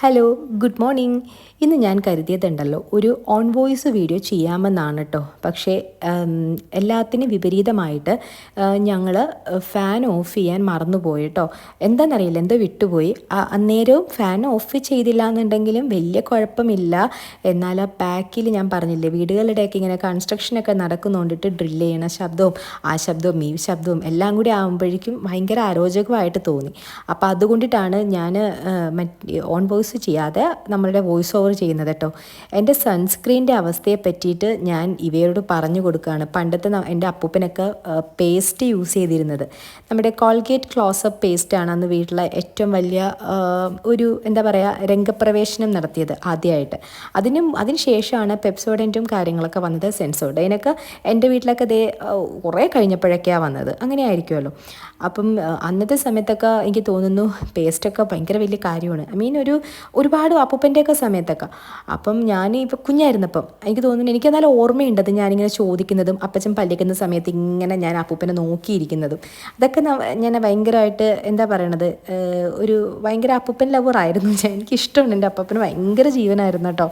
Hello, good morning. ഇന്ന് ഞാൻ കരുതിയതുണ്ടല്ലോ ഒരു ഓൺ വോയിസ് വീഡിയോ ചെയ്യാമെന്നാണ് കേട്ടോ. പക്ഷേ എല്ലാത്തിനും വിപരീതമായിട്ട് ഞങ്ങൾ ഫാൻ ഓഫ് ചെയ്യാൻ മറന്നുപോയി കേട്ടോ. എന്താണെന്നറിയില്ല, എന്തോ വിട്ടുപോയി. അന്നേരവും ഫാൻ ഓഫ് ചെയ്തില്ല എന്നുണ്ടെങ്കിലും വലിയ കുഴപ്പമില്ല. എന്നാൽ ആ ബാക്കിൽ ഞാൻ പറഞ്ഞില്ലേ, വീടുകളുടെയൊക്കെ ഇങ്ങനെ കൺസ്ട്രക്ഷനൊക്കെ നടക്കുന്നുകൊണ്ടിട്ട് ഡ്രില്ല് ചെയ്യണ ശബ്ദവും ആ ശബ്ദവും ഈ ശബ്ദവും എല്ലാം കൂടി ആകുമ്പോഴേക്കും ഭയങ്കര അരോചകമായിട്ട് തോന്നി. അപ്പോൾ അതുകൊണ്ടിട്ടാണ് ഞാൻ ഓൺ വോയിസ് ചെയ്യാതെ നമ്മളുടെ വോയിസ് ഓവർ ചെയ്യുന്നത് കേട്ടോ. എൻ്റെ സൺസ്ക്രീൻ്റെ അവസ്ഥയെ പറ്റിയിട്ട് ഞാൻ ഇവയോട് പറഞ്ഞു കൊടുക്കുകയാണ്. പണ്ടത്തെ എൻ്റെ അപ്പൂപ്പനൊക്കെ പേസ്റ്റ് യൂസ് ചെയ്തിരുന്നത് നമ്മുടെ കോൾഗേറ്റ് ക്ലോസപ്പ് പേസ്റ്റാണ് അന്ന് വീട്ടിലെ ഏറ്റവും വലിയ ഒരു എന്താ പറയുക രംഗപ്രവേശനം നടത്തിയത് ആദ്യമായിട്ട്. അതിന് ശേഷമാണ് പെപ്സോഡൻറ്റും കാര്യങ്ങളൊക്കെ വന്നത്. സെൻസോഡൈനൊക്കെ എൻ്റെ വീട്ടിലൊക്കെ അതേ കുറേ കഴിഞ്ഞപ്പോഴൊക്കെയാണ് വന്നത്. അങ്ങനെ ആയിരിക്കുമല്ലോ. അപ്പം അന്നത്തെ സമയത്തൊക്കെ എനിക്ക് തോന്നുന്നു പേസ്റ്റൊക്കെ ഭയങ്കര വലിയ കാര്യമാണ്. ഒരുപാട് അപ്പൂപ്പൻ്റെയൊക്കെ സമയത്തൊക്കെ. അപ്പം ഞാൻ ഇപ്പോൾ കുഞ്ഞായിരുന്നപ്പം എനിക്ക് തോന്നുന്നു, എനിക്കെന്നാലും ഓർമ്മയുണ്ടത് ഞാനിങ്ങനെ ചോദിക്കുന്നതും അപ്പച്ചൻ പല്ലിക്കുന്ന സമയത്ത് ഇങ്ങനെ ഞാൻ അപ്പൂപ്പനെ നോക്കിയിരിക്കുന്നതും. അതൊക്കെ ഞാൻ ഭയങ്കരമായിട്ട് എന്താ പറയണത്, ഒരു ഭയങ്കര അപ്പൂപ്പൻ ലവറായിരുന്നു ഞാൻ. എനിക്കിഷ്ടമുണ്ട്, എൻ്റെ അപ്പൂപ്പന് ഭയങ്കര ജീവനായിരുന്നു കേട്ടോ.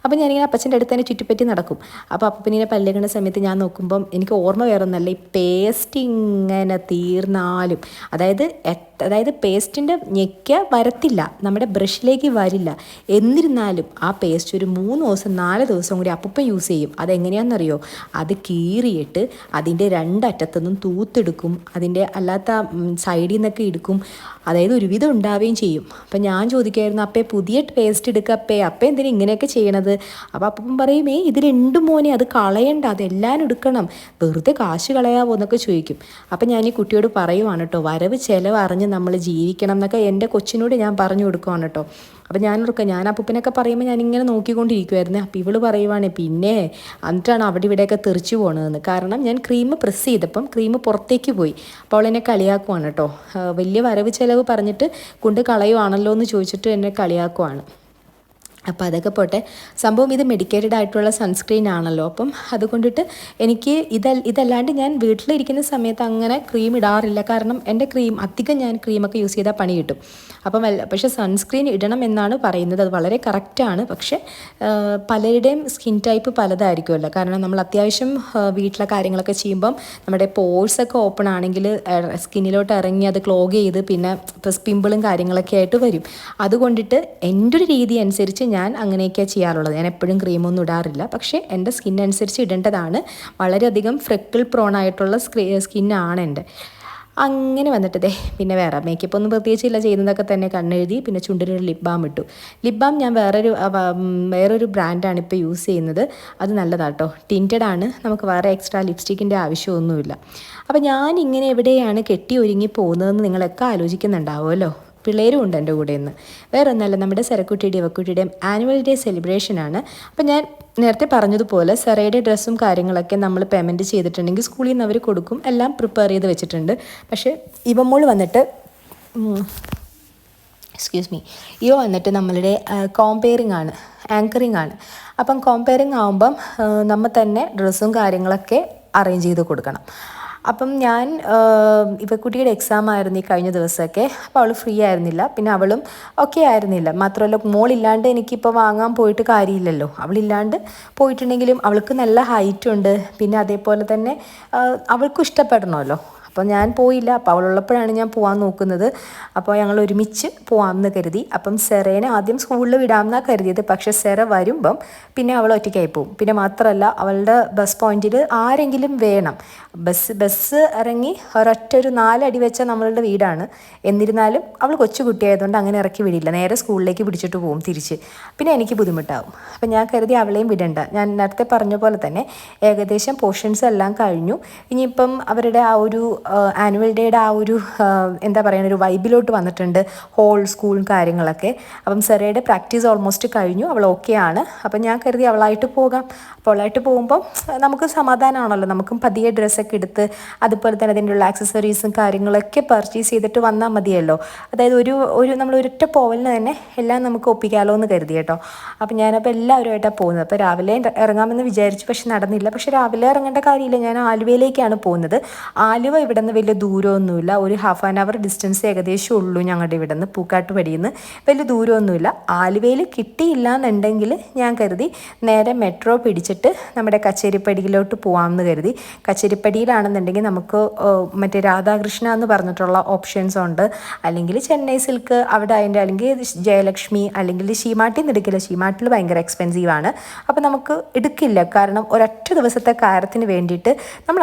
അപ്പം ഞാനിങ്ങനെ അപ്പച്ചൻ്റെ അടുത്ത് തന്നെ ചുറ്റിപ്പറ്റി നടക്കും. അപ്പോൾ അപ്പൂപ്പനിങ്ങനെ പല്ലിക്കുന്ന സമയത്ത് ഞാൻ നോക്കുമ്പം എനിക്ക് ഓർമ്മ വേറൊന്നല്ല, ഈ പേസ്റ്റ് ഇങ്ങനെ തീർന്നാലും അതായത് പേസ്റ്റിൻ്റെ ഞെക്ക വരത്തില്ല, നമ്മുടെ ബ്രഷിലേക്ക് വരില്ല. എന്നിരുന്നാലും ആ പേസ്റ്റ് ഒരു 3 ദിവസം 4 ദിവസം കൂടി അപ്പൂപ്പൻ യൂസ് ചെയ്യും. അതെങ്ങനെയാണെന്നറിയോ, അത് കീറിയിട്ട് അതിൻ്റെ രണ്ടറ്റത്തുനിന്നും തൂത്തെടുക്കും, അതിൻ്റെ അല്ലാത്ത സൈഡിൽ നിന്നൊക്കെ എടുക്കും. അതായത് ഒരുവിധം ഉണ്ടാവുകയും ചെയ്യും. അപ്പം ഞാൻ ചോദിക്കുമായിരുന്നു, അപ്പേ പുതിയ പേസ്റ്റ് എടുക്കുക, അപ്പേ എന്തിനാ ഇങ്ങനെയൊക്കെ ചെയ്യണത്? അപ്പോൾ അപ്പം പറയും, ഇത് രണ്ടും മോനെ, അത് കളയണ്ട, അതെല്ലാം എടുക്കണം, വെറുതെ കാശ് കളയാവോ എന്നൊക്കെ ചോദിക്കും. അപ്പം ഞാൻ ഈ കുട്ടിയോട് പറയുവാണ് കേട്ടോ, വരവ് ചിലവ് അറിഞ്ഞ് നമ്മൾ ജീവിക്കണം എന്നൊക്കെ എൻ്റെ കൊച്ചിനോട് ഞാൻ പറഞ്ഞു കൊടുക്കുവാണ് കേട്ടോ. അപ്പം ഞാൻ അപ്പൂപ്പനൊക്കെ പറയുമ്പോൾ ഞാനിങ്ങനെ നോക്കിക്കൊണ്ടിരിക്കുമായിരുന്നു. അപ്പോൾ ഇവള് പറയുവാണ്, പിന്നെ എന്നിട്ടാണ് അവിടെ ഇവിടെയൊക്കെ തെറിച്ചു പോകണതെന്ന്. കാരണം ഞാൻ ക്രീം പ്രസ് ചെയ്തപ്പം ക്രീം പുറത്തേക്ക് പോയി. അപ്പോൾ അവളെന്നെ കളിയാക്കുവാണ് കേട്ടോ. വലിയ വരവ് ചിലവ് പറഞ്ഞിട്ട് കൊണ്ട് കളയുവാണല്ലോ എന്ന് ചോദിച്ചിട്ട് എന്നെ കളിയാക്കുവാണ്. അപ്പോൾ അതൊക്കെ പോട്ടെ. സംഭവം ഇത് മെഡിക്കേറ്റഡ് ആയിട്ടുള്ള സൺസ്ക്രീൻ ആണല്ലോ. അപ്പം അതുകൊണ്ടിട്ട് എനിക്ക് ഇതല്ലാണ്ട് ഞാൻ വീട്ടിലിരിക്കുന്ന സമയത്ത് അങ്ങനെ ക്രീം ഇടാറില്ല. കാരണം എൻ്റെ അധികം ഞാൻ ക്രീമൊക്കെ യൂസ് ചെയ്താൽ പണി കിട്ടും. പക്ഷേ സൺസ്ക്രീൻ ഇടണം എന്നാണ് പറയുന്നത്. അത് വളരെ കറക്റ്റാണ്. പക്ഷേ പലരുടെയും സ്കിൻ ടൈപ്പ് പലതായിരിക്കുമല്ലോ. കാരണം നമ്മൾ അത്യാവശ്യം വീട്ടിലെ കാര്യങ്ങളൊക്കെ ചെയ്യുമ്പം നമ്മുടെ പോഴ്സൊക്കെ ഓപ്പൺ ആണെങ്കിൽ സ്കിന്നിലോട്ട് ഇറങ്ങി അത് ക്ലോഗ് ചെയ്ത് പിന്നെ പിമ്പിളും കാര്യങ്ങളൊക്കെ ആയിട്ട് വരും. അതുകൊണ്ടിട്ട് എൻ്റെ ഒരു രീതി അനുസരിച്ച് ഞാൻ അങ്ങനെയൊക്കെയാണ് ചെയ്യാറുള്ളത്. ഞാൻ എപ്പോഴും ക്രീമൊന്നും ഇടാറില്ല. പക്ഷേ എൻ്റെ സ്കിന്നനുസരിച്ച് ഇടേണ്ടതാണ്. വളരെയധികം ഫ്രെക്കിൾ പ്രോണായിട്ടുള്ള സ്കിന്നാണ് എൻ്റെ. അങ്ങനെ വന്നിട്ടതേ പിന്നെ വേറെ മേക്കപ്പ് ഒന്നും പ്രത്യേകിച്ചില്ല, ചെയ്യുന്നതൊക്കെ തന്നെ കണ്ണെഴുതി, പിന്നെ ചുണ്ടിനൊരു ലിപ് ബാം ഇട്ടു. ലിപ് ബാം ഞാൻ വേറൊരു ബ്രാൻഡാണ് ഇപ്പോൾ യൂസ് ചെയ്യുന്നത്. അത് നല്ലതാട്ടോ, ടിൻറ്റഡ് ആണ്. നമുക്ക് വേറെ എക്സ്ട്രാ ലിപ്സ്റ്റിക്കിൻ്റെ ആവശ്യമൊന്നുമില്ല. അപ്പോൾ ഞാൻ ഇങ്ങനെ എവിടെയാണ് കെട്ടി ഒരുങ്ങി പോകുന്നതെന്ന് നിങ്ങളൊക്കെ ആലോചിക്കുന്നുണ്ടാവുമല്ലോ. പിള്ളേരും ഉണ്ട് എൻ്റെ കൂടെ ഇന്ന്. വേറെ ഒന്നല്ല, നമ്മുടെ സരക്കുട്ടിയുടെയും ഇവക്കുട്ടിയുടെയും ആനുവൽ ഡേ സെലിബ്രേഷനാണ്. അപ്പം ഞാൻ നേരത്തെ പറഞ്ഞതുപോലെ സെറയുടെ ഡ്രസ്സും കാര്യങ്ങളൊക്കെ നമ്മൾ പേയ്മെൻറ്റ് ചെയ്തിട്ടുണ്ടെങ്കിൽ സ്കൂളിൽ നിന്ന് അവർ കൊടുക്കും. എല്ലാം പ്രിപ്പയർ ചെയ്ത് വെച്ചിട്ടുണ്ട്. പക്ഷേ ഇവ വന്നിട്ട് നമ്മളുടെ ആങ്കറിങ് ആണ്. അപ്പം കോമ്പയറിങ് ആകുമ്പം നമ്മൾ തന്നെ ഡ്രസ്സും കാര്യങ്ങളൊക്കെ അറേഞ്ച് ചെയ്ത് കൊടുക്കണം. അപ്പം ഞാൻ ഇവക്കുട്ടിയുടെ എക്സാം ആയിരുന്നു ഈ കഴിഞ്ഞ ദിവസമൊക്കെ. അപ്പോൾ അവൾ ഫ്രീ ആയിരുന്നില്ല, പിന്നെ അവളും ഒക്കെ ആയിരുന്നില്ല. മാത്രമല്ല മോളില്ലാണ്ട് എനിക്കിപ്പോൾ വാങ്ങാൻ പോയിട്ട് കാര്യമില്ലല്ലോ. അവളില്ലാണ്ട് പോയിട്ടുണ്ടെങ്കിലും അവൾക്ക് നല്ല ഹൈറ്റുണ്ട്, പിന്നെ അതേപോലെ തന്നെ അവൾക്കും ഇഷ്ടപ്പെടണമല്ലോ. അപ്പോൾ ഞാൻ പോയില്ല. അപ്പോൾ അവളുള്ളപ്പോഴാണ് ഞാൻ പോകാൻ നോക്കുന്നത്. അപ്പോൾ ഞങ്ങൾ ഒരുമിച്ച് പോകാമെന്ന് കരുതി. അപ്പം സെറേനെ ആദ്യം സ്കൂളിൽ വിടാമെന്നാണ് കരുതിയത്. പക്ഷേ സെറ വരുമ്പം പിന്നെ അവൾ ഒറ്റയ്ക്കായി പോകും. പിന്നെ മാത്രമല്ല അവളുടെ ബസ് പോയിന്റിൽ ആരെങ്കിലും വേണം. ബസ് ഇറങ്ങി ഒരു 4 അടി വെച്ച നമ്മളുടെ വീടാണ്. എന്നിരുന്നാലും അവൾ കൊച്ചു കുട്ടിയായതുകൊണ്ട് അങ്ങനെ ഇറക്കി വിടില്ല, നേരെ സ്കൂളിലേക്ക് പിടിച്ചിട്ട് പോകും തിരിച്ച്. പിന്നെ എനിക്ക് ബുദ്ധിമുട്ടാവും. അപ്പം ഞാൻ കരുതി അവളെയും വിടണ്ട. ഞാൻ നേരത്തെ പറഞ്ഞ പോലെ തന്നെ ഏകദേശം പോർഷൻസ് എല്ലാം കഴിഞ്ഞു. ഇനിയിപ്പം അവരുടെ ആ ഒരു ആനുവൽ ഡേയുടെ ആ ഒരു എന്താ പറയുക, ഒരു വൈബിലോട്ട് വന്നിട്ടുണ്ട്, ഹോൾ സ്കൂളും കാര്യങ്ങളൊക്കെ. അപ്പം സെറയുടെ പ്രാക്ടീസ് ഓൾമോസ്റ്റ് കഴിഞ്ഞു, അവൾ ഓക്കെയാണ്. അപ്പം ഞാൻ കരുതി അവളായിട്ട് പോകാം. അപ്പോൾ അവളായിട്ട് പോകുമ്പം നമുക്ക് സമാധാനമാണല്ലോ, നമുക്കും പതിയെ ഡ്രസ്സൊക്കെ എടുത്ത് അതുപോലെ തന്നെ അതിനുള്ള ആക്സസറീസും കാര്യങ്ങളൊക്കെ പർച്ചേസ് ചെയ്തിട്ട് വന്നാൽ മതിയല്ലോ. അതായത് നമ്മൾ ഒരൊറ്റ പോവലിന് തന്നെ എല്ലാം നമുക്ക് ഒപ്പിക്കാമല്ലോ എന്ന് കരുതി കേട്ടോ. അപ്പം ഞാനപ്പോൾ എല്ലാവരുമായിട്ടാണ് പോകുന്നത്. അപ്പോൾ രാവിലെ ഇറങ്ങാമെന്ന് വിചാരിച്ചു, പക്ഷെ നടന്നില്ല. പക്ഷെ രാവിലെ ഇറങ്ങേണ്ട കാര്യമില്ല, ഞാൻ ആലുവയിലേക്കാണ് പോകുന്നത്. ആലുവ ഇവിടെ ഇവിടെ നിന്ന് വലിയ ദൂരമൊന്നുമില്ല, ഒരു ഹാഫ് ആൻ അവർ ഡിസ്റ്റൻസ് ഏകദേശം ഉള്ളൂ ഞങ്ങളുടെ ഇവിടെ നിന്ന്, പൂക്കാട്ടുപടിയിൽ നിന്ന് വലിയ ദൂരമൊന്നുമില്ല. ആലുവയിൽ കിട്ടിയില്ല എന്നുണ്ടെങ്കിൽ ഞാൻ കരുതി നേരെ മെട്രോ പിടിച്ചിട്ട് നമ്മുടെ കച്ചേരിപ്പടിയിലോട്ട് പോകാമെന്ന് കരുതി. കച്ചേരിപ്പടിയിലാണെന്നുണ്ടെങ്കിൽ നമുക്ക് മറ്റേ രാധാകൃഷ്ണ എന്ന് പറഞ്ഞിട്ടുള്ള ഓപ്ഷൻസ് ഉണ്ട്, അല്ലെങ്കിൽ ചെന്നൈ സിൽക്ക് അവിടെ അതിൻ്റെ, അല്ലെങ്കിൽ ജയലക്ഷ്മി, അല്ലെങ്കിൽ ഷീമാട്ടി എടുക്കില്ല. ഷീമാട്ടിൽ ഭയങ്കര എക്സ്പെൻസീവാണ്. അപ്പോൾ നമുക്ക് എടുക്കില്ല, കാരണം ഒരൊറ്റ ദിവസത്തെ കാര്യത്തിന് വേണ്ടിയിട്ട്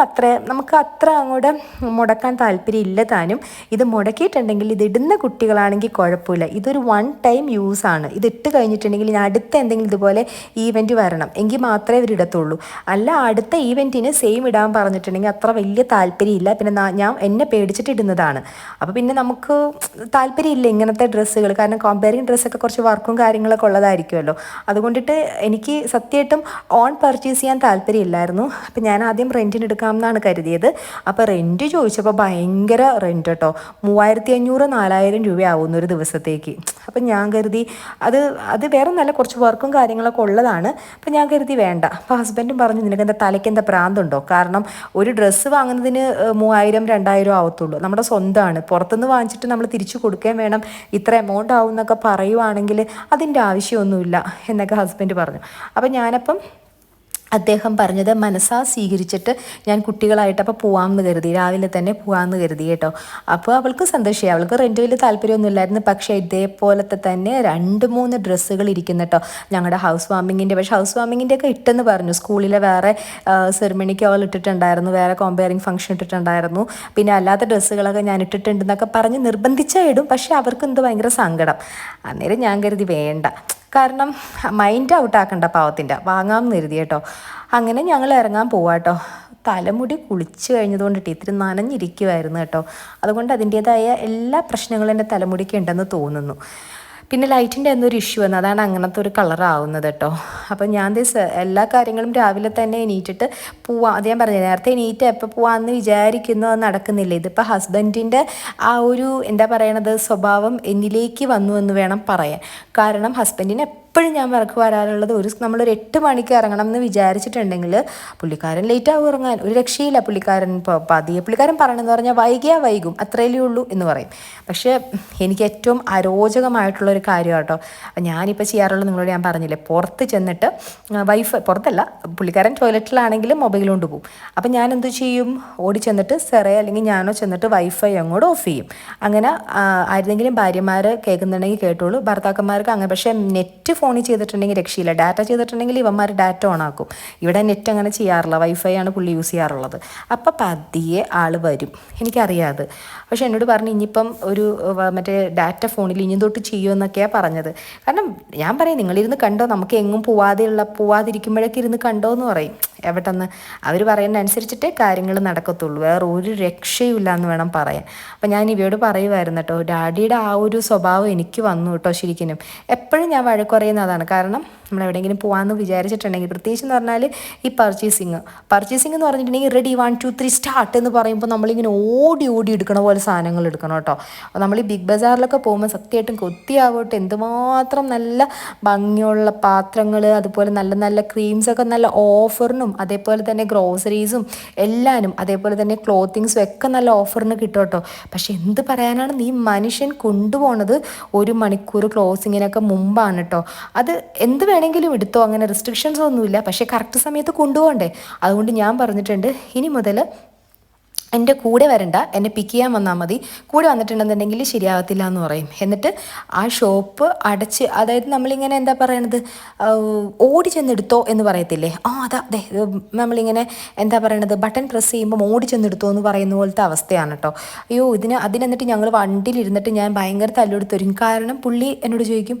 നമുക്ക് അത്ര അങ്ങോട്ട് മുടക്കാൻ താല്പര്യം ഇല്ല താനും. ഇത് മുടക്കിയിട്ടുണ്ടെങ്കിൽ ഇത് ഇടുന്ന കുട്ടികളാണെങ്കിൽ കുഴപ്പമില്ല, ഇതൊരു വൺ ടൈം യൂസാണ്. ഇത് ഇട്ട് കഴിഞ്ഞിട്ടുണ്ടെങ്കിൽ ഞാൻ അടുത്ത എന്തെങ്കിലും ഇതുപോലെ ഈവൻറ്റ് വരണം എങ്കിൽ മാത്രമേ ഇവർ ഇടത്തുള്ളൂ. അല്ല അടുത്ത ഈവൻറ്റിന് സെയിം ഇടാൻ പറഞ്ഞിട്ടുണ്ടെങ്കിൽ അത്ര വലിയ താല്പര്യമില്ല. പിന്നെ ഞാൻ എന്നെ പേടിച്ചിട്ട് ഇടുന്നതാണ്. അപ്പോൾ പിന്നെ നമുക്ക് താല്പര്യമില്ല ഇങ്ങനത്തെ ഡ്രസ്സുകൾ, കാരണം കോമ്പയറിങ് ഡ്രസ്സൊക്കെ കുറച്ച് വർക്കും കാര്യങ്ങളൊക്കെ ഉള്ളതായിരിക്കുമല്ലോ. അതുകൊണ്ടിട്ട് എനിക്ക് സത്യമായിട്ടും ഓൺ പർച്ചേസ് ചെയ്യാൻ താല്പര്യമില്ലായിരുന്നു. അപ്പം ഞാൻ ആദ്യം റെൻറ്റിന് എടുക്കാമെന്നാണ് കരുതിയത്. അപ്പോൾ റെൻറ്റ് ചോദിച്ചപ്പോൾ ഭയങ്കര റെൻറ്റ് കേട്ടോ, 3500-4000 രൂപയാവുന്ന ഒരു ദിവസത്തേക്ക്. അപ്പം ഞാൻ കരുതി അത് വേറെ നല്ല കുറച്ച് വർക്കും കാര്യങ്ങളൊക്കെ ഉള്ളതാണ്. അപ്പം ഞാൻ കരുതി വേണ്ട. അപ്പോൾ ഹസ്ബൻഡും പറഞ്ഞു നിനക്ക് എന്താ തലയ്ക്ക് എന്താ പ്രാന്തുണ്ടോ, കാരണം ഒരു ഡ്രസ്സ് വാങ്ങുന്നതിന് 3000-2000 ആവത്തുള്ളൂ, നമ്മുടെ സ്വന്തമാണ്, പുറത്തുനിന്ന് വാങ്ങിച്ചിട്ട് നമ്മൾ തിരിച്ചു കൊടുക്കുകയും വേണം, ഇത്ര എമൗണ്ട് ആവും എന്നൊക്കെ പറയുവാണെങ്കിൽ അതിൻ്റെ ആവശ്യമൊന്നുമില്ല എന്നൊക്കെ ഹസ്ബൻഡ് പറഞ്ഞു. അപ്പം ഞാനപ്പം അദ്ദേഹം പറഞ്ഞത് മനസ്സാ സ്വീകരിച്ചിട്ട് ഞാൻ കുട്ടികളായിട്ട് അപ്പോൾ പോകാമെന്ന് കരുതി, രാവിലെ തന്നെ പോകാമെന്ന് കരുതി കേട്ടോ. അപ്പോൾ അവൾക്ക് സന്തോഷമായി, അവൾക്ക് റെൻറ്റ് വലിയ താല്പര്യമൊന്നുമില്ലായിരുന്നു. പക്ഷേ ഇതേപോലത്തെ തന്നെ 2-3 ഡ്രസ്സുകൾ ഇരിക്കുന്നു കേട്ടോ ഞങ്ങളുടെ ഹൗസ് വാമിങ്ങിൻ്റെ. പക്ഷേ ഹൗസ് വാമിങ്ങിൻ്റെ ഒക്കെ ഇട്ടെന്ന് പറഞ്ഞു, സ്കൂളിലെ വേറെ സെറിമണിക്ക് അവൾ ഇട്ടിട്ടുണ്ടായിരുന്നു, വേറെ കോമ്പയറിങ് ഫംഗ്ഷൻ ഇട്ടിട്ടുണ്ടായിരുന്നു, പിന്നെ അല്ലാത്ത ഡ്രസ്സുകളൊക്കെ ഞാൻ ഇട്ടിട്ടുണ്ടെന്നൊക്കെ പറഞ്ഞ് നിർബന്ധിച്ചാൽ ഇടും. പക്ഷേ അവർക്ക് എന്തോ ഭയങ്കര സങ്കടം. അന്നേരം ഞാൻ കരുതി വേണ്ട, കാരണം മൈൻഡ് ഔട്ടാക്കണ്ട പാവത്തിൻ്റെ, വാങ്ങാമെന്ന് കരുതി കേട്ടോ. അങ്ങനെ ഞങ്ങൾ ഇറങ്ങാൻ പോവാട്ടോ. തലമുടി കുളിച്ച് കഴിഞ്ഞതുകൊണ്ടിട്ട് ഇത്തിരി നനഞ്ഞിരിക്കുമായിരുന്നു കേട്ടോ. അതുകൊണ്ട് അതിൻ്റേതായ എല്ലാ പ്രശ്നങ്ങളും എൻ്റെ തലമുടിക്ക് ഉണ്ടെന്ന് തോന്നുന്നു. പിന്നെ ലൈറ്റിൻ്റെ എന്തൊരു ഇഷ്യൂ വന്നു, അതാണ് അങ്ങനത്തെ ഒരു കളറാവുന്നത് കേട്ടോ. അപ്പോൾ ഞാൻ എല്ലാ കാര്യങ്ങളും രാവിലെ തന്നെ എണീറ്റിട്ട് പോവാം. അത് ഞാൻ പറഞ്ഞു, നേരത്തെ എണീറ്റ് എപ്പോൾ പോവാമെന്ന് വിചാരിക്കുന്നു, അത് നടക്കുന്നില്ല. ഇതിപ്പോൾ ഹസ്ബൻഡിൻ്റെ ആ ഒരു എന്താ പറയണത് സ്വഭാവം എന്നിലേക്ക് വന്നു എന്ന് വേണം പറയാൻ. കാരണം ഹസ്ബൻഡിന് എപ്പോഴും ഞാൻ വർക്ക് വരാറുള്ളത് നമ്മളൊരു 8 മണിക്ക് ഇറങ്ങണം എന്ന് വിചാരിച്ചിട്ടുണ്ടെങ്കിൽ പുള്ളിക്കാരൻ ലേറ്റാവും ഇറങ്ങാൻ, ഒരു രക്ഷയില്ല. പുള്ളിക്കാരൻ പറയണമെന്ന് പറഞ്ഞാൽ വൈകും, അത്രയല്ലേ ഉള്ളൂ എന്ന് പറയും. പക്ഷേ എനിക്ക് ഏറ്റവും അരോചകമായിട്ടുള്ളൊരു കാര്യം കേട്ടോ ഞാനിപ്പോൾ ചെയ്യാറുള്ളത്, നിങ്ങളോട് ഞാൻ പറഞ്ഞില്ലേ, പുറത്ത് ചെന്നിട്ട് പുറത്തല്ല, പുള്ളിക്കാരൻ ടോയ്ലറ്റിലാണെങ്കിൽ മൊബൈൽ കൊണ്ട് പോകും. അപ്പം ഞാൻ എന്ത് ചെയ്യും, ഓടി ചെന്നിട്ട് അല്ലെങ്കിൽ ഞാനോ ചെന്നിട്ട് വൈഫൈ അങ്ങോട്ട് ഓഫ് ചെയ്യും. അങ്ങനെ ആരെങ്കിലും ഭാര്യമാർ കേൾക്കുന്നുണ്ടെങ്കിൽ കേട്ടോളൂ, ഭർത്താക്കന്മാർക്ക് അങ്ങനെ. പക്ഷേ നെറ്റ് ഫോണിൽ ചെയ്തിട്ടുണ്ടെങ്കിൽ രക്ഷയില്ല, ഡാറ്റ ചെയ്തിട്ടുണ്ടെങ്കിൽ ഇവന്മാർ ഡാറ്റ ഓൺ ആക്കും. ഇവിടെ നെറ്റ് അങ്ങനെ ചെയ്യാറില്ല, വൈഫൈ ആണ് പുള്ളി യൂസ് ചെയ്യാറുള്ളത്. അപ്പം പതിയെ ആൾ വരും, എനിക്കറിയാതെ. പക്ഷെ എന്നോട് പറഞ്ഞു ഇനിയിപ്പം മറ്റേ ഡാറ്റ ഫോണിൽ ഇനി തൊട്ട് ചെയ്യുമെന്നൊക്കെയാണ് പറഞ്ഞത്. കാരണം ഞാൻ പറയും നിങ്ങളിരുന്ന് കണ്ടോ, നമുക്ക് എങ്ങും പോവാതിരിക്കുമ്പോഴേക്ക് ഇരുന്ന് കണ്ടോ എന്ന് പറയും. എവിടെന്ന് അവർ പറയുന്നതനുസരിച്ചിട്ടേ കാര്യങ്ങൾ നടക്കത്തുള്ളൂ, വേറെ ഒരു രക്ഷയുമില്ല എന്ന് വേണം പറയാൻ. അപ്പം ഞാൻ ഇവയോട് പറയുമായിരുന്നു കേട്ടോ, ഡാഡിയുടെ ആ ഒരു സ്വഭാവം എനിക്ക് വന്നു കേട്ടോ. ശരിക്കും എപ്പോഴും ഞാൻ വഴക്കുറയുന്നതാണ്. കാരണം നമ്മൾ എവിടെയെങ്കിലും പോകാമെന്ന് വിചാരിച്ചിട്ടുണ്ടെങ്കിൽ, പ്രത്യേകിച്ച് എന്ന് പറഞ്ഞാൽ ഈ പർച്ചേസിങ് എന്ന് പറഞ്ഞിട്ടുണ്ടെങ്കിൽ റെഡി 1 2 3 സ്റ്റാർട്ട് എന്ന് പറയുമ്പോൾ നമ്മളിങ്ങനെ ഓടി എടുക്കണ പോലെ സാധനങ്ങൾ എടുക്കണം കേട്ടോ. നമ്മൾ ഈ ബിഗ് ബസാറിലൊക്കെ പോകുമ്പോൾ സത്യമായിട്ടും കൊത്തിയാവട്ടെ, എന്തുമാത്രം നല്ല ഭംഗിയുള്ള പാത്രങ്ങൾ, അതുപോലെ നല്ല നല്ല ക്രീംസൊക്കെ നല്ല ഓഫറിനും, അതേപോലെ തന്നെ ഗ്രോസറീസും എല്ലാനും, അതേപോലെ തന്നെ ക്ലോത്തിങ്സും ഒക്കെ നല്ല ഓഫറിന് കിട്ടും കേട്ടോ. പക്ഷെ എന്ത് പറയാനാണ്, നീ മനുഷ്യൻ കൊണ്ടുപോണത് 1 മണിക്കൂർ ക്ലോസിങ്ങിനൊക്കെ മുമ്പാണ് കേട്ടോ. അത് എന്ത് വേണമെങ്കിലും എടുത്തോ, അങ്ങനെ റെസ്ട്രിക്ഷൻസ് ഒന്നുമില്ല, പക്ഷേ കറക്റ്റ് സമയത്ത് കൊണ്ടുപോകണ്ടേ. അതുകൊണ്ട് ഞാൻ പറഞ്ഞിട്ടുണ്ട്, ഇനി മുതൽ എൻ്റെ കൂടെ വരണ്ട, എന്നെ പിക്ക് ചെയ്യാൻ വന്നാൽ മതി. കൂടെ വന്നിട്ടുണ്ടെന്നുണ്ടെങ്കിൽ ശരിയാകത്തില്ല എന്ന് പറയും. എന്നിട്ട് ആ ഷോപ്പ് അടച്ച്, അതായത് നമ്മളിങ്ങനെ എന്താ പറയണത്, ഓടി ചെന്നെടുത്തോ എന്ന് പറയത്തില്ലേ, അതെ നമ്മളിങ്ങനെ എന്താ പറയണത്, ബട്ടൺ പ്രസ് ചെയ്യുമ്പോൾ ഓടി ചെന്നെടുത്തോ എന്ന് പറയുന്ന പോലത്തെ അവസ്ഥയാണ് കേട്ടോ. അയ്യോ അതിനെന്നിട്ട് ഞങ്ങൾ വണ്ടിയിലിരുന്നിട്ട് ഞാൻ ഭയങ്കര തല്ലെടുത്തൊരും. കാരണം പുള്ളി എന്നോട് ചോദിക്കും,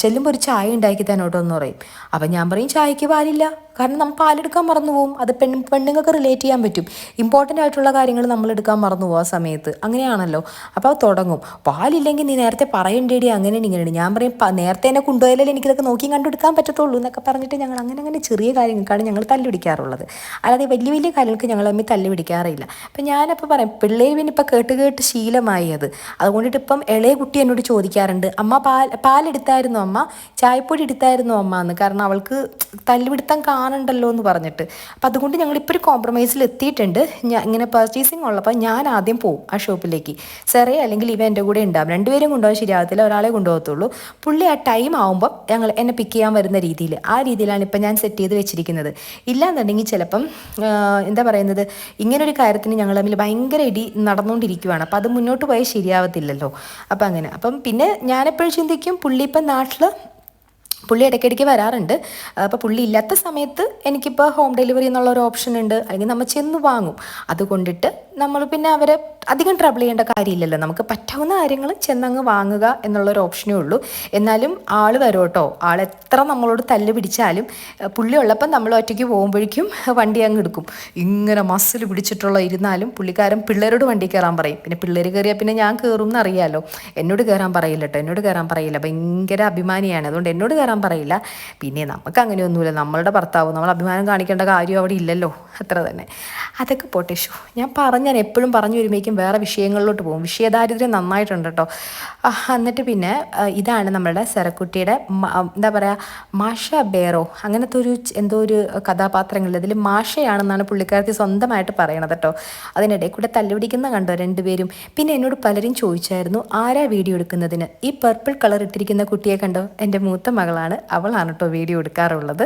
ചെല്ലുമ്പോൾ ഒരു ചായ ഉണ്ടാക്കി തന്നോട്ടോ എന്ന് പറയും. അപ്പം ഞാൻ പറയും ചായക്ക് പാലില്ല, കാരണം നമ്മൾ പാലെടുക്കാൻ മറന്നു പോകും. അത് പെണ്ണുങ്ങൾക്ക് റിലേറ്റ് ചെയ്യാൻ പറ്റും. ഇമ്പോർട്ടൻ്റ് ആയിട്ടുള്ള കാര്യങ്ങൾ നമ്മൾ എടുക്കാൻ മറന്നു പോകും ആ സമയത്ത്, അങ്ങനെയാണല്ലോ. അപ്പോൾ തുടങ്ങും, പാലില്ലെങ്കിൽ നീ നേരത്തെ പറയണ്ടേടി, അങ്ങനെ ഇങ്ങനെ. ഞാൻ പറയും നേരത്തെ എന്നെ കൊണ്ടുപോയാലേ എനിക്കിതൊക്കെ നോക്കി കണ്ടെടുക്കാൻ പറ്റത്തുള്ളൂ എന്നൊക്കെ പറഞ്ഞിട്ട് ഞങ്ങൾ അങ്ങനെ ചെറിയ കാര്യങ്ങൾക്കാണ് ഞങ്ങൾ തല്ലുപിടിക്കാറുള്ളത്. അല്ലാതെ വലിയ കാര്യങ്ങൾക്ക് ഞങ്ങൾ തമ്മിൽ തല്ലുപിടിക്കാറില്ല. അപ്പം ഞാനപ്പോൾ പറയും, പിള്ളേർ പിന്നെ ഇപ്പം കേട്ട് ശീലമായി അത്. അതുകൊണ്ടിട്ട് ഇപ്പം ഇളയ കുട്ടി എന്നോട് ചോദിക്കാറുണ്ട്, അമ്മ പാലെടുത്തായിരുന്നു അമ്മ, ചായപ്പൊടി എടുത്തായിരുന്നു അമ്മ എന്ന്. കാരണം അവൾക്ക് തല്ലുപിടുത്തം കാണണ്ടല്ലോ എന്ന് പറഞ്ഞിട്ട്. അപ്പം അതുകൊണ്ട് ഞങ്ങളിപ്പോൾ ഒരു കോംപ്രമൈസിൽ എത്തിയിട്ടുണ്ട്. ഞാൻ ഇങ്ങനെ പർച്ചേസിങ് ഉള്ളപ്പോൾ ഞാൻ ആദ്യം പോവും ആ ഷോപ്പിലേക്ക്. സെറേ അല്ലെങ്കിൽ ഇവ എൻ്റെ കൂടെ ഉണ്ടാവും. രണ്ടുപേരും കൊണ്ടുപോകാൻ ശരിയാകത്തില്ല, ഒരാളെ കൊണ്ടുപോകത്തുള്ളൂ. പുള്ളി ആ ടൈം ആകുമ്പോൾ എന്നെ പിക്ക് ചെയ്യാൻ വരുന്ന രീതിയിൽ, ആ രീതിയിലാണ് ഇപ്പം ഞാൻ സെറ്റ് ചെയ്ത് വെച്ചിരിക്കുന്നത്. ഇല്ലാന്നുണ്ടെങ്കിൽ ചിലപ്പം എന്താ പറയുന്നത്, ഇങ്ങനൊരു കാര്യത്തിന് ഞങ്ങൾ തമ്മിൽ ഭയങ്കര ഇടി നടന്നുകൊണ്ടിരിക്കുകയാണ്. അപ്പം അത് മുന്നോട്ട് പോയാൽ ശരിയാവത്തില്ലല്ലോ. അപ്പം അങ്ങനെ. അപ്പം പിന്നെ ഞാനെപ്പോഴും ചിന്തിക്കും, പുള്ളി ഇപ്പം നാട്ടിൽ പുള്ളി ഇടയ്ക്കിടയ്ക്ക് വരാറുണ്ട്. അപ്പോൾ പുള്ളി ഇല്ലാത്ത സമയത്ത് എനിക്കിപ്പോൾ ഹോം ഡെലിവറി എന്നുള്ള ഒരു ഓപ്ഷൻ ഉണ്ട്, അല്ലെങ്കിൽ നമ്മൾ ചെന്ന് വാങ്ങും. അതുകൊണ്ടിട്ട് നമ്മൾ പിന്നെ അവരെ അധികം ട്രബിൾ ചെയ്യേണ്ട കാര്യമില്ലല്ലോ. നമുക്ക് പറ്റാവുന്ന കാര്യങ്ങൾ ചെന്നങ്ങ് വാങ്ങുക എന്നുള്ളൊരു ഓപ്ഷനേ ഉള്ളൂ. എന്നാലും ആൾ വരും കേട്ടോ. ആൾ എത്ര നമ്മളോട് തല്ല് പിടിച്ചാലും പുള്ളി ഉള്ളപ്പം നമ്മൾ ഒറ്റയ്ക്ക് പോകുമ്പോഴേക്കും വണ്ടി അങ്ങ് എടുക്കും. ഇങ്ങനെ മസിൽ പിടിച്ചിട്ടുള്ള ഇരുന്നാലും പുള്ളിക്കാരൻ പിള്ളേരോട് വണ്ടി കയറാൻ പറയും. പിന്നെ പിള്ളേർ കയറിയാൽ പിന്നെ ഞാൻ കയറും എന്നറിയാമല്ലോ. എന്നോട് കയറാൻ പറയില്ല കേട്ടോ, എന്നോട് കയറാൻ പറയില്ല. ഭയങ്കര അഭിമാനിയാണ്, അതുകൊണ്ട് എന്നോട് കയറാൻ പറയില്ല. പിന്നെ നമുക്ക് അങ്ങനെയൊന്നുമില്ല, നമ്മളുടെ ഭർത്താവ്, നമ്മൾ അഭിമാനം കാണിക്കേണ്ട കാര്യം അവിടെ ഇല്ലല്ലോ. അത്ര തന്നെ. അതൊക്കെ പോട്ടെ. ഞാൻ എപ്പോഴും പറഞ്ഞു വരുമ്പോഴേക്കും വേറെ വിഷയങ്ങളിലോട്ട് പോകും. വിഷയദാരിദ്ര്യം നന്നായിട്ടുണ്ട് കേട്ടോ. എന്നിട്ട് പിന്നെ ഇതാണ് നമ്മുടെ സെറക്കുട്ടിയുടെ എന്താ പറയുക, മാഷ ബേറോ അങ്ങനത്തെ ഒരു എന്തോ ഒരു കഥാപാത്രങ്ങളിൽ അതിൽ മാഷയാണെന്നാണ് പുള്ളിക്കാരത്തി സ്വന്തമായിട്ട് പറയണത് കേട്ടോ. അതിനിടയിൽ കൂടെ തല്ലുപിടിക്കുന്ന കണ്ടോ രണ്ടുപേരും. പിന്നെ എന്നോട് പലരും ചോദിച്ചായിരുന്നു, ആരാ വീഡിയോ എടുക്കുന്നതിന്? ഈ പർപ്പിൾ കളർ ഇട്ടിരിക്കുന്ന കുട്ടിയെ കണ്ടോ? എൻ്റെ മൂത്ത മകളാണ്, അവളാണ് കേട്ടോ വീഡിയോ എടുക്കാറുള്ളത്.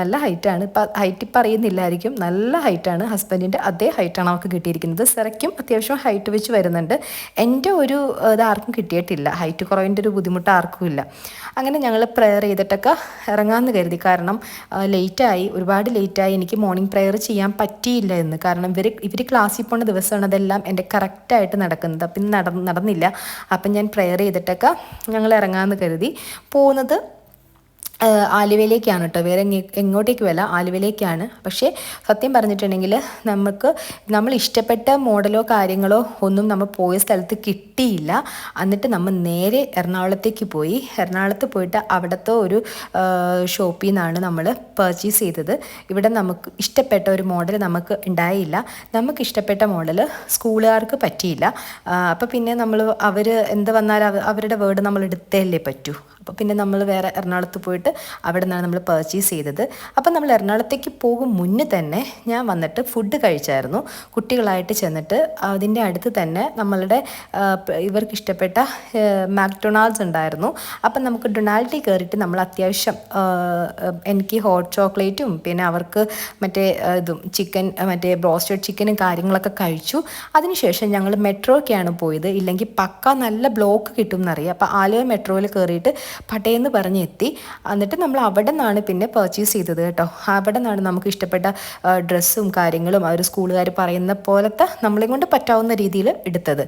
നല്ല ഹൈറ്റാണ്. ഇപ്പം ഹൈറ്റ് ഇപ്പം അറിയുന്നില്ലായിരിക്കും, നല്ല ഹൈറ്റാണ്. ഹസ്ബൻഡിൻ്റെ അതേ ഹൈറ്റാണ് അവൾക്ക് കിട്ടിയിരിക്കുന്നത്. സെറയ്ക്കും അത്യാവശ്യം ഹൈറ്റ് വെച്ച് വരുന്നുണ്ട്. എൻ്റെ ഒരു ഇതാർക്കും കിട്ടിയിട്ടില്ല, ഹൈറ്റ് കുറവിൻ്റെ ഒരു ബുദ്ധിമുട്ട് ആർക്കും ഇല്ല. അങ്ങനെ ഞങ്ങൾ പ്രെയർ ചെയ്തിട്ടൊക്കെ ഇറങ്ങാമെന്ന് കരുതി. കാരണം ലേറ്റായി, ഒരുപാട് ലേറ്റായി. എനിക്ക് മോർണിംഗ് പ്രെയർ ചെയ്യാൻ പറ്റിയില്ല എന്ന്. കാരണം ഇവർ ക്ലാസ്സിൽ പോകുന്ന ദിവസമാണ് അതെല്ലാം എൻ്റെ കറക്റ്റായിട്ട് നടക്കുന്നത്. അപ്പം ഇന്ന് നടന്നില്ല. അപ്പം ഞാൻ പ്രെയർ ചെയ്തിട്ടൊക്കെ ഞങ്ങൾ ഇറങ്ങാമെന്ന് കരുതി. പോകുന്നത് ആലുവയിലേക്കാണ് കേട്ടോ, വേറെ എങ്ങോട്ടേക്കുമല്ല, ആലുവയിലേക്കാണ്. പക്ഷേ സത്യം പറഞ്ഞിട്ടുണ്ടെങ്കിൽ നമ്മൾ ഇഷ്ടപ്പെട്ട മോഡലോ കാര്യങ്ങളോ ഒന്നും നമ്മൾ പോയ സ്ഥലത്ത് കിട്ടിയില്ല. എന്നിട്ട് നമ്മൾ നേരെ എറണാകുളത്തേക്ക് പോയി. എറണാകുളത്ത് പോയിട്ട് അവിടുത്തെ ഒരു ഷോപ്പിൽ നിന്നാണ് നമ്മൾ പർച്ചേസ് ചെയ്തത്. ഇവിടെ നമുക്ക് ഇഷ്ടപ്പെട്ട ഒരു മോഡൽ നമുക്ക് ഉണ്ടായില്ല. നമുക്ക് ഇഷ്ടപ്പെട്ട മോഡൽ സ്കൂളുകാർക്ക് പറ്റിയില്ല. അപ്പോൾ പിന്നെ അവർ എന്ത് വന്നാലും അവരുടെ വേർഡ് നമ്മൾ എടുത്തല്ലേ പറ്റൂ. അപ്പോൾ പിന്നെ നമ്മൾ വേറെ എറണാകുളത്ത് പോയിട്ട് അവിടെ നിന്നാണ് നമ്മൾ പർച്ചേസ് ചെയ്തത്. അപ്പം നമ്മൾ എറണാകുളത്തേക്ക് പോകും മുന്നേ തന്നെ ഞാൻ വന്നിട്ട് ഫുഡ് കഴിച്ചായിരുന്നു. കുട്ടികളായിട്ട് ചെന്നിട്ട് അതിൻ്റെ അടുത്ത് തന്നെ നമ്മളുടെ ഇവർക്ക് ഇഷ്ടപ്പെട്ട മാക്ഡൊണാൾഡ്സ് ഉണ്ടായിരുന്നു. അപ്പം നമുക്ക് ഡൊണാൾഡിൽ കയറിയിട്ട് നമ്മൾ അത്യാവശ്യം എനിക്ക് ഹോട്ട് ചോക്ലേറ്റും പിന്നെ അവർക്ക് മറ്റേ ചിക്കൻ മറ്റേ ബ്രോസ്റ്റഡ് ചിക്കനും കാര്യങ്ങളൊക്കെ കഴിച്ചു. അതിനുശേഷം ഞങ്ങൾ മെട്രോയ്ക്കാണ് പോയത്. ഇല്ലെങ്കിൽ പക്ക നല്ല ബ്ലോക്ക് കിട്ടും എന്നറിയാം. അപ്പോൾ ആലുവ മെട്രോയിൽ കയറിയിട്ട് പട്ടേന്ന് പറഞ്ഞ് എത്തി. എന്നിട്ട് നമ്മൾ അവിടെ നിന്നാണ് പിന്നെ പർച്ചേസ് ചെയ്തത് കേട്ടോ. അവിടെ നിന്നാണ് നമുക്ക് ഇഷ്ടപ്പെട്ട ഡ്രസ്സും കാര്യങ്ങളും അവർ സ്കൂളുകാർ പറയുന്ന പോലത്തെ നമ്മളെ കൊണ്ട് പറ്റാവുന്ന രീതിയിൽ എടുത്തത്.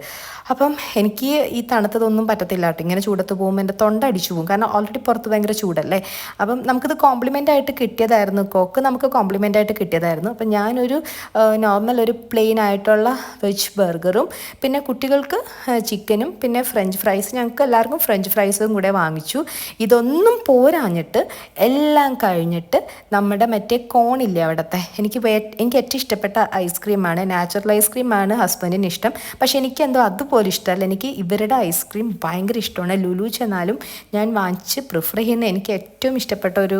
അപ്പം എനിക്ക് ഈ തണുത്തതൊന്നും പറ്റത്തില്ല കേട്ടോ. ഇങ്ങനെ ചൂടത്ത് പോകുമ്പോൾ എൻ്റെ തൊണ്ട അടിച്ചു പോകും. കാരണം ഓൾറെഡി പുറത്ത് ഭയങ്കര ചൂടല്ലേ. അപ്പം നമുക്കിത് കോംപ്ലിമെൻ്റ് ആയിട്ട് കിട്ടിയതായിരുന്നു. കോക്ക് നമുക്ക് കോംപ്ലിമെൻ്റ് ആയിട്ട് കിട്ടിയതായിരുന്നു. അപ്പം ഞാനൊരു നോർമൽ ഒരു പ്ലെയിൻ ആയിട്ടുള്ള വെജ് ബർഗറും പിന്നെ കുട്ടികൾക്ക് ചിക്കനും പിന്നെ ഫ്രഞ്ച് ഫ്രൈസ്, ഞങ്ങൾക്ക് എല്ലാവർക്കും ഫ്രഞ്ച് ഫ്രൈസും കൂടെ വാങ്ങിച്ചു. ഇതൊന്നും പോരാഞ്ഞിട്ട് എല്ലാം കഴിഞ്ഞിട്ട് നമ്മുടെ മറ്റേ കോണില്ലേ അവിടുത്തെ, എനിക്ക് ഏറ്റവും ഇഷ്ടപ്പെട്ട ഐസ്ക്രീമാണ്, നാച്ചുറൽ ഐസ്ക്രീമാണ് ഹസ്ബൻഡിന് ഇഷ്ടം. പക്ഷെ എനിക്കെന്തോ അതുപോലെ ഇഷ്ടമല്ല. എനിക്ക് ഇവരുടെ ഐസ്ക്രീം ഭയങ്കര ഇഷ്ടമാണ്. ലുലു ചെന്നാലും ഞാൻ വാങ്ങിച്ച് പ്രിഫർ ചെയ്യുന്ന എനിക്ക് ഏറ്റവും ഇഷ്ടപ്പെട്ട ഒരു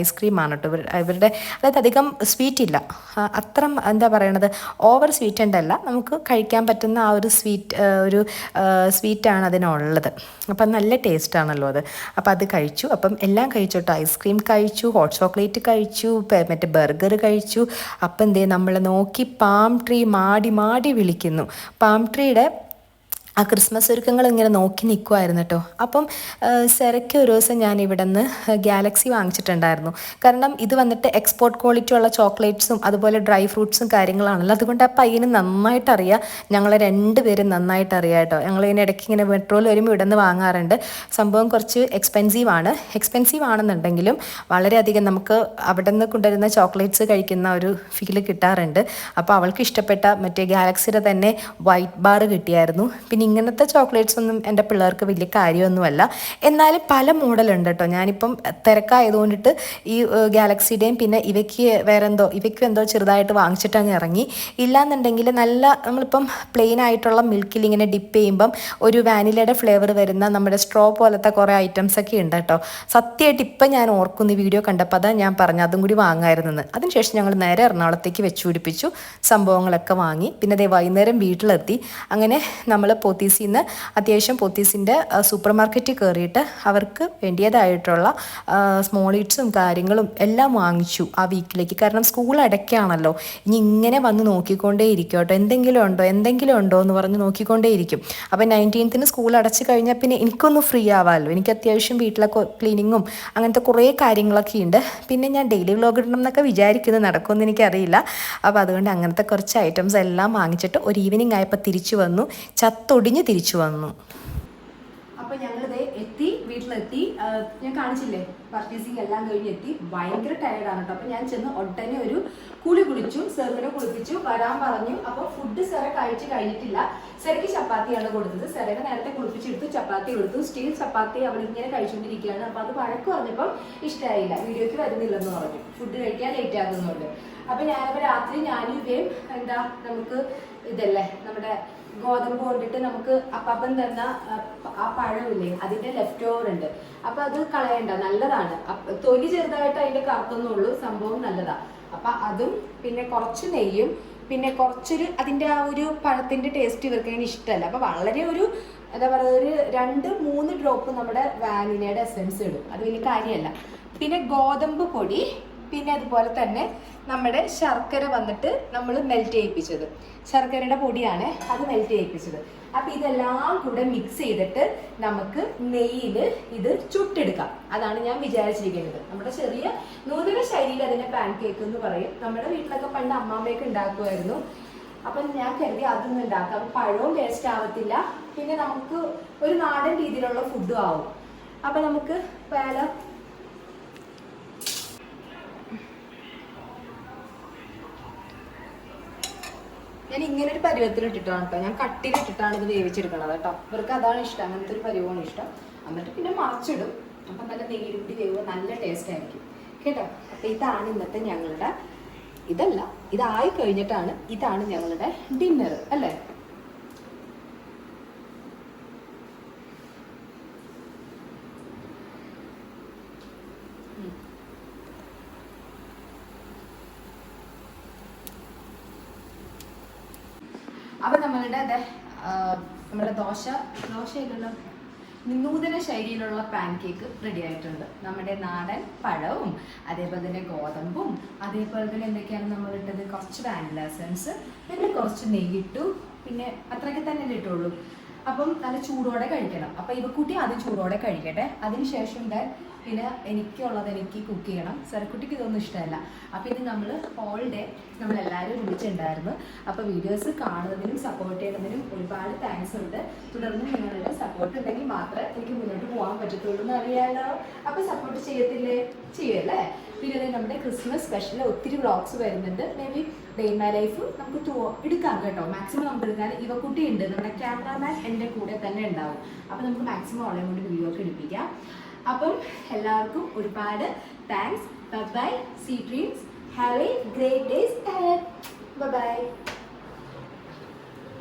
ഐസ്ക്രീമാണ് കേട്ടോ ഇവരുടെ. അതായത് അധികം സ്വീറ്റ് ഇല്ല, അത്ര എന്താ പറയണത്, ഓവർ സ്വീറ്റ് അല്ല, നമുക്ക് കഴിക്കാൻ പറ്റുന്ന ആ ഒരു സ്വീറ്റാണ് അതിനുള്ളത്. അപ്പം നല്ല ടേസ്റ്റാണല്ലോ അത്. അപ്പം അത് കഴിച്ചു. അപ്പം എല്ലാം കഴിച്ചു കേട്ടോ. ഐസ്ക്രീം കഴിച്ചു, ഹോട്ട് ചോക്ലേറ്റ് കഴിച്ചു, മറ്റേ ബർഗർ കഴിച്ചു. അപ്പം എന്തേ നമ്മളെ നോക്കി പാം ട്രീ മാടി മാടി വിളിക്കുന്നു. പാം ട്രീയുടെ ആ ക്രിസ്മസ് ഒരുക്കങ്ങൾ ഇങ്ങനെ നോക്കി നിൽക്കുമായിരുന്നു കേട്ടോ. അപ്പം സെറയ്ക്ക് ഒരു ദിവസം ഞാൻ ഇവിടെ നിന്ന് ഗാലക്സി വാങ്ങിച്ചിട്ടുണ്ടായിരുന്നു. കാരണം ഇത് വന്നിട്ട് എക്സ്പോർട്ട് ക്വാളിറ്റി ഉള്ള ചോക്ലേറ്റ്സും അതുപോലെ ഡ്രൈ ഫ്രൂട്ട്സും കാര്യങ്ങളാണല്ലോ. അതുകൊണ്ട് ആ പയ്യന് നന്നായിട്ട് അറിയാം, ഞങ്ങളെ രണ്ടുപേരും നന്നായിട്ട് അറിയാം കേട്ടോ. ഞങ്ങളിങ്ങനെ ഇടയ്ക്ക് ഇങ്ങനെ മെട്രോയിൽ വരുമ്പോൾ ഇവിടെ നിന്ന് വാങ്ങാറുണ്ട്. സംഭവം കുറച്ച് എക്സ്പെൻസീവ് ആണെന്നുണ്ടെങ്കിലും വളരെയധികം നമുക്ക് അവിടെ നിന്ന് കൊണ്ടുവരുന്ന ചോക്ലേറ്റ്സ് കഴിക്കുന്ന ഒരു ഫീല് കിട്ടാറുണ്ട്. അപ്പോൾ അവൾക്ക് ഇഷ്ടപ്പെട്ട മറ്റേ ഗാലക്സിയുടെ തന്നെ വൈറ്റ് ബാർ കിട്ടിയായിരുന്നു. പിന്നെ പിന്നെ ഇങ്ങനത്തെ ചോക്ലേറ്റ്സ് ഒന്നും എൻ്റെ പിള്ളേർക്ക് വലിയ കാര്യമൊന്നുമല്ല. എന്നാലും പല മോഡലുണ്ട് കേട്ടോ. ഞാനിപ്പം തിരക്കായതുകൊണ്ടിട്ട് ഈ ഗാലക്സിയുടെയും പിന്നെ ഇവയ്ക്കും എന്തോ ചെറുതായിട്ട് വാങ്ങിച്ചിട്ട് അങ്ങ് ഇറങ്ങി. ഇല്ലാന്നുണ്ടെങ്കിൽ നല്ല നമ്മളിപ്പം പ്ലെയിൻ ആയിട്ടുള്ള മിൽക്കിൽ ഇങ്ങനെ ഡിപ്പ് ചെയ്യുമ്പം ഒരു വാനിലയുടെ ഫ്ലേവർ വരുന്ന നമ്മുടെ സ്ട്രോ പോലത്തെ കുറേ ഐറ്റംസ് ഒക്കെ ഉണ്ട് കേട്ടോ. സത്യമായിട്ട് ഇപ്പം ഞാൻ ഓർക്കുന്നു ഈ വീഡിയോ കണ്ടപ്പോൾ അതാ ഞാൻ പറഞ്ഞു അതും കൂടി വാങ്ങാമായിരുന്നെന്ന്. അതിനുശേഷം ഞങ്ങൾ നേരെ എറണാകുളത്തേക്ക് വെച്ച് പിടിപ്പിച്ചു, സംഭവങ്ങളൊക്കെ വാങ്ങി. പിന്നെ അതേ വൈകുന്നേരം വീട്ടിലെത്തി. അങ്ങനെ നമ്മൾ പോത്തീസിൽ നിന്ന് അത്യാവശ്യം പോത്തീസിൻ്റെ സൂപ്പർ മാർക്കറ്റിൽ കയറിയിട്ട് അവർക്ക് വേണ്ടിയതായിട്ടുള്ള സ്മോൾ ഈറ്റ്സും കാര്യങ്ങളും എല്ലാം വാങ്ങിച്ചു ആ വീക്കിലേക്ക്. കാരണം സ്കൂൾ അടയ്ക്കാണല്ലോ, ഇനി ഇങ്ങനെ വന്ന് നോക്കിക്കൊണ്ടേ ഇരിക്കും കേട്ടോ, എന്തെങ്കിലും ഉണ്ടോ എന്ന് പറഞ്ഞ് നോക്കിക്കൊണ്ടേ ഇരിക്കും. അപ്പം 19th സ്കൂൾ അടച്ചു കഴിഞ്ഞാൽ പിന്നെ എനിക്കൊന്ന് ഫ്രീ ആവാമല്ലോ. എനിക്ക് അത്യാവശ്യം വീട്ടിലൊക്കെ ക്ലീനിങ്ങും അങ്ങനത്തെ കുറേ കാര്യങ്ങളൊക്കെ ഉണ്ട്. പിന്നെ ഞാൻ ഡെയിലി വ്ലോഗ് ഇടണം എന്നൊക്കെ വിചാരിക്കുന്നത്, നടക്കുമെന്ന് എനിക്കറിയില്ല. അപ്പോൾ അതുകൊണ്ട് അങ്ങനത്തെ കുറച്ച് ഐറ്റംസ് എല്ലാം വാങ്ങിച്ചിട്ട് ഒരു ഈവനിങ് ആയപ്പോൾ തിരിച്ചു വന്നു, ചത്തൊടിഞ്ഞ് തിരിച്ചു വന്നു. അപ്പോൾ ഞങ്ങളിത് വീട്ടിലെത്തി. ഞാൻ കാണിച്ചില്ലേ, പർച്ചേസിങ് എല്ലാം കഴിഞ്ഞ് എത്തി. ഭയങ്കര ടയർഡാണ് കേട്ടോ. അപ്പോൾ ഞാൻ ചെന്ന് ഒട്ടനെ ഒരു കുളിച്ചു, സെറിനെ കുളിപ്പിച്ചു, വരാൻ പറഞ്ഞു. അപ്പോൾ ഫുഡ് സെറ കഴിച്ച് കഴിഞ്ഞിട്ടില്ല. സെറയ്ക്ക് ചപ്പാത്തിയാണ് കൊടുത്തത്. സെറയെ നേരത്തെ കുളിപ്പിച്ചെടുത്തു, ചപ്പാത്തി കൊടുത്തു. സ്റ്റീൽ ചപ്പാത്തി അവളിങ്ങനെ കഴിച്ചുകൊണ്ടിരിക്കുകയാണ്. അപ്പോൾ അത് വഴക്ക് പറഞ്ഞപ്പം ഇഷ്ടമായില്ല, വീഡിയോയ്ക്ക് വരുന്നില്ലെന്ന് പറഞ്ഞു, ഫുഡ് കഴിക്കാൻ ലേറ്റ് ആകുന്നുണ്ട്. അപ്പോൾ ഞാനപ്പോൾ രാത്രി ഞാനും ഇവയും നമുക്ക് ഇതല്ലേ നമ്മുടെ ഗോതമ്പ് കൊണ്ടിട്ട് നമുക്ക് അപ്പാപ്പൻ തന്ന ആ പഴമില്ലേ, അതിന്റെ ലെഫ്റ്റ് ഓവർ ഉണ്ട്. അപ്പൊ അത് കളയണ്ട, നല്ലതാണ്. തൊലി ചെറുതായിട്ട് അതിന്റെ കറുത്തുന്നുള്ളൂ, സംഭവം നല്ലതാ. അപ്പൊ അതും പിന്നെ കുറച്ച് നെയ്യും പിന്നെ കുറച്ചൊരു അതിന്റെ ആ ഒരു പഴത്തിന്റെ ടേസ്റ്റ് ഇവർക്ക് അങ്ങനെ ഇഷ്ടമല്ല. അപ്പൊ വളരെ ഒരു എന്താ പറയുക, ഒരു 2-3 ഡ്രോപ്പ് നമ്മുടെ വാനിലയുടെ എസൻസ് ഇടും, അത് വലിയ കാര്യമല്ല. പിന്നെ ഗോതമ്പ് പൊടി, പിന്നെ അതുപോലെ തന്നെ നമ്മുടെ ശർക്കര വന്നിട്ട് നമ്മൾ മെൽറ്റ് ചെയ്യിപ്പിച്ചത്, ശർക്കരയുടെ പൊടിയാണ്, അത് മെൽറ്റ് ചെയ്യിപ്പിച്ചത്. അപ്പം ഇതെല്ലാം കൂടെ മിക്സ് ചെയ്തിട്ട് നമുക്ക് നെയ്യിൽ ഇത് ചുട്ടെടുക്കാം. അതാണ് ഞാൻ വിചാരിച്ചിരിക്കുന്നത്. നമ്മുടെ ചെറിയ നൂതന ശൈലിയിൽ അതിനെ പാൻ കേക്ക് എന്ന് പറയും. നമ്മുടെ വീട്ടിലൊക്കെ പണ്ട് അമ്മാമ്മയൊക്കെ ഉണ്ടാക്കുമായിരുന്നു. അപ്പം ഞാൻ കരുതി അതൊന്നും ഉണ്ടാക്കാം, പഴവും വേസ്റ്റ് ആവത്തില്ല, പിന്നെ നമുക്ക് ഒരു നാടൻ രീതിയിലുള്ള ഫുഡും ആവും. അപ്പം നമുക്ക് ഞാൻ ഇങ്ങനെ ഒരു പരുവത്തിൽ ഇട്ടിട്ടാണ് കേട്ടോ, ഞാൻ കട്ടിയിലിട്ടിട്ടാണ് ഇത് വേവിച്ചെടുക്കണത് കേട്ടോ. ഇവർക്ക് അതാണ് ഇഷ്ടം, അങ്ങനത്തെ ഒരു പരുവമാണ് ഇഷ്ടം. എന്നിട്ട് പിന്നെ മറിച്ചിടും. അപ്പം നല്ല നെയ്യിലുകൂടി വേവ് നല്ല ടേസ്റ്റ് ആയിരിക്കും കേട്ടോ. അപ്പം ഇതാണ് ഇന്നത്തെ ഞങ്ങളുടെ ഇതായി കഴിഞ്ഞിട്ടാണ് ഇതാണ് ഞങ്ങളുടെ ഡിന്നർ അല്ലേ. അപ്പം നമ്മുടെ ദോശയിലുള്ള നൂതന ശൈലിയിലുള്ള പാൻ കേക്ക് റെഡി ആയിട്ടുണ്ട്. നമ്മുടെ നാടൻ പഴവും അതേപോലെ തന്നെ ഗോതമ്പും അതേപോലെ തന്നെ എന്തൊക്കെയാണ് നമ്മളിട്ടത്, കുറച്ച് വാനില എസൻസ്, പിന്നെ കുറച്ച് നെയ്യിട്ടു, പിന്നെ അത്രയൊക്കെ തന്നെ ഇട്ടുള്ളൂ. അപ്പം നല്ല ചൂടോടെ കഴിക്കണം. അപ്പം ഇവക്കുട്ടി ആദ്യം ചൂടോടെ കഴിക്കട്ടെ, അതിനുശേഷം പിന്നെ എനിക്കുള്ളത് എനിക്ക് കുക്ക് ചെയ്യണം. സെറക്കുട്ടിക്ക് ഇതൊന്നും ഇഷ്ടമല്ല. അപ്പം ഇനി നമ്മൾ ഹോൾ ഡേ നമ്മളെല്ലാവരും വിളിച്ചിട്ടുണ്ടായിരുന്നു. അപ്പോൾ വീഡിയോസ് കാണുന്നതിനും സപ്പോർട്ട് ചെയ്യുന്നതിനും ഒരുപാട് താങ്ക്സ് ഉണ്ട്. തുടർന്ന് നിങ്ങളുടെ സപ്പോർട്ട് ഉണ്ടെങ്കിൽ മാത്രമേ എനിക്ക് മുന്നോട്ട് പോകാൻ പറ്റത്തുള്ളൂ എന്ന് അറിയാലോ. അപ്പോൾ സപ്പോർട്ട് ചെയ്യുമല്ലേ. പിന്നെ അതായത് നമ്മുടെ ക്രിസ്മസ് സ്പെഷ്യൽ ഒത്തിരി വ്ളോഗ്സ് വരുന്നുണ്ട്. May be day in my life നമുക്ക് എടുക്കാം കേട്ടോ, മാക്സിമം നമുക്ക് എടുക്കാൻ. ഇവക്കുട്ടി ഉണ്ട്, നമ്മുടെ ക്യാമറാമാൻ എൻ്റെ കൂടെ തന്നെ ഉണ്ടാവും. അപ്പോൾ നമുക്ക് മാക്സിമം ഓളെ കൊണ്ട് വീഡിയോ ഒക്കെ എടുപ്പിക്കാം. അപ്പം എല്ലാവർക്കും ഒരുപാട് thanks. Bye bye, sweet dreams, have A great days ahead. Bye bye.